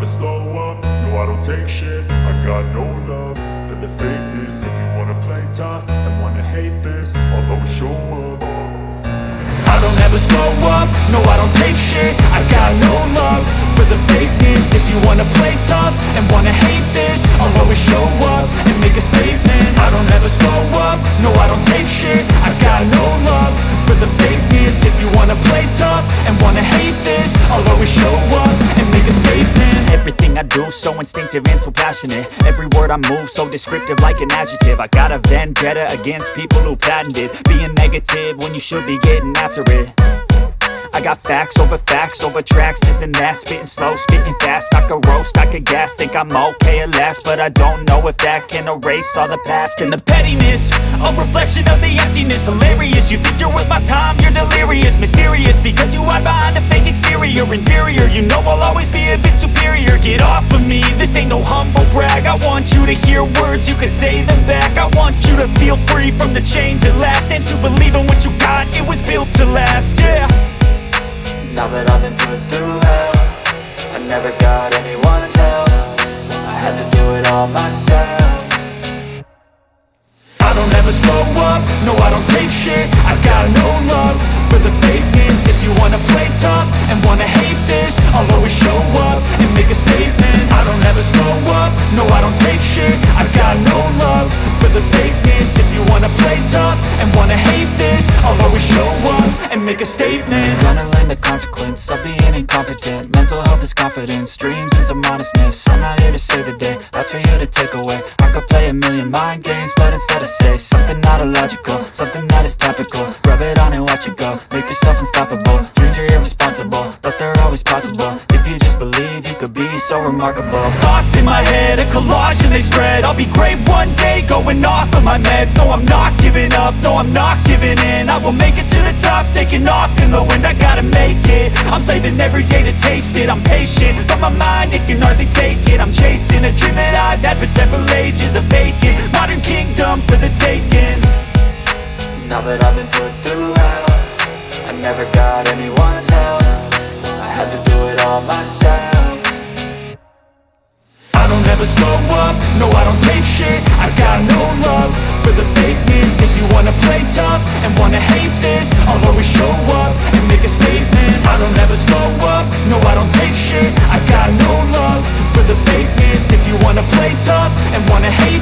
slow up, no I don't take shit. I got no love for the fakeness. If you wanna play tough and wanna hate this, I'll always show up. I don't ever slow up, no I don't take shit. I got no love for the fakeness. If you wanna play tough and wanna hate this, I'll always show up and make a statement. I don't ever slow up, no I don't take shit. I got no love for the fakeness. If you wanna play tough and wanna hate this, I'll always show up and make a statement. Everything I do so instinctive and so passionate. Every word I move so descriptive like an adjective. I got a vendetta against people who patented being negative when you should be getting after it. I got facts over tracks, this and that. Spitting slow, spitting fast, I could roast, I could gas. Think I'm okay at last, but I don't know if that can erase all the past. And the pettiness, a reflection of the emptiness. Hilarious, you think you're worth my time, you're delirious. Mysterious, because you hide behind a fake exterior. Inferior, you know I'll always be a bit superior. Get off of me, this ain't no humble brag. I want you to hear words, you can say them back. I want you to feel free from the chains at last, and to believe in what you got, it was built to last, yeah. Now that I've been put through hell, I never got anyone's help. I had to do it all myself. I don't ever slow up, no I don't take shit. I got no love for the fakeness. If you wanna play tough and wanna hate this, I'll always show up and make a statement. I don't ever slow up, no I don't take shit. I got no love for the fakeness. If you wanna play tough and wanna hate this, I'll always show up and make a statement. Gonna learn the consequence of being incompetent. Mental health is confidence, dreams and some honestness. I'm not here to save the day, that's for you to take away. I could play a million mind games, but instead I say something not illogical, something that is topical. Rub it on and watch it go, make yourself unstoppable. Dreams are irresponsible, but they're always possible. If you just believe, you could be so remarkable. Thoughts in my head, a collage and they spread. I'll be great one day, going off of my meds. No, I'm not giving up, no, I'm not giving in. I will make it to the top, taking off in the wind. I gotta make it, I'm saving every day to taste it. I'm patient, but my mind, it can hardly take it. I'm chasing a dream that I've had for several ages. A vacant, modern kingdom for the taking. Now that I've been put through hell, I never got anyone's help. I had to do it all myself. I don't ever slow up, no I don't take shit. I got no love for the fakeness. If you wanna play tough and wanna hate this, I'll always show up and make a statement. I don't ever slow up, no I don't take shit. I got no love for the fakeness. If you wanna play tough and wanna hate